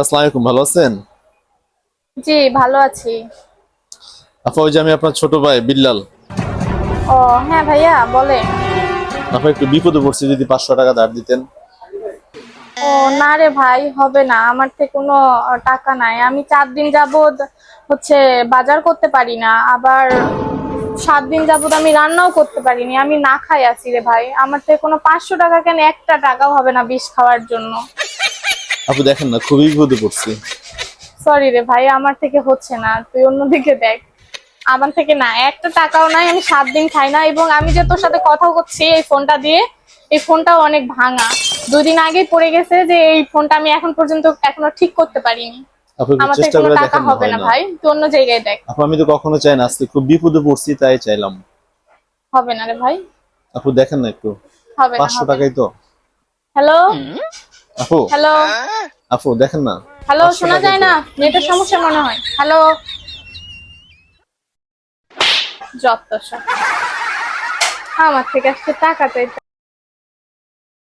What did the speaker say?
আসসালামু আলাইকুম, ভালো আছেন? জি, ভালো আছি। আপা, ওই যে আমি আপনার ছোট ভাই বিল্লাল। ও হ্যাঁ ভাইয়া বলেন। আপা, একটু বিপদে পড়ছি, যদি 500 টাকা ধার দিতেন। ও না রে ভাই, হবে না, আমার থেকে কোনো টাকা নাই। আমি 4 দিন যাবত হচ্ছে বাজার করতে পারি না, আবার 7 দিন যাবত আমি রান্নাও করতে পারিনি। আমি না খাই আছি রে ভাই। আমার থেকে কোনো 500 টাকা কেন, একটা টাকাও হবে না বিষ খাওয়ার জন্য। আপু দেখেন না, খুবই বিপদে পড়ছি। সরি রে ভাই, আমার থেকে হচ্ছে না, তুই অন্যদিকে দেখ। আমার থেকে না, একটা টাকাও নাই। আমি 7 দিন খাই না, এবং আমি যে তোর সাথে কথা করছি এই ফোনটা দিয়ে, এই ফোনটাও অনেক ভাঙা। 2 দিন আগেই পড়ে গেছে, যে এই ফোনটা আমি এখন পর্যন্ত এখনো ঠিক করতে পারিনি। আপু একটু আমার থেকে চেষ্টা কোনো করে টাকা দেখেন না, হবে হয় না না। ভাই, তুই অন্য জায়গায় দেখ। আপু আমি তো কখনো চাই না, আজকে খুব বিপদে পড়ছি তাই চাইলাম। হবে না রে ভাই, আপু দেখেন না একটু, হবে না, 500 হবে না। টাকাই তো। হ্যালো, আপু, হ্যালো, আপু দেখেন না, হ্যালো, 500 শোনা টাকাই যায় তো। না? নেটের সমস্যা মনে হয়। হ্যালো, যত সব আমার থেকে আসছে টাকা চাইতে।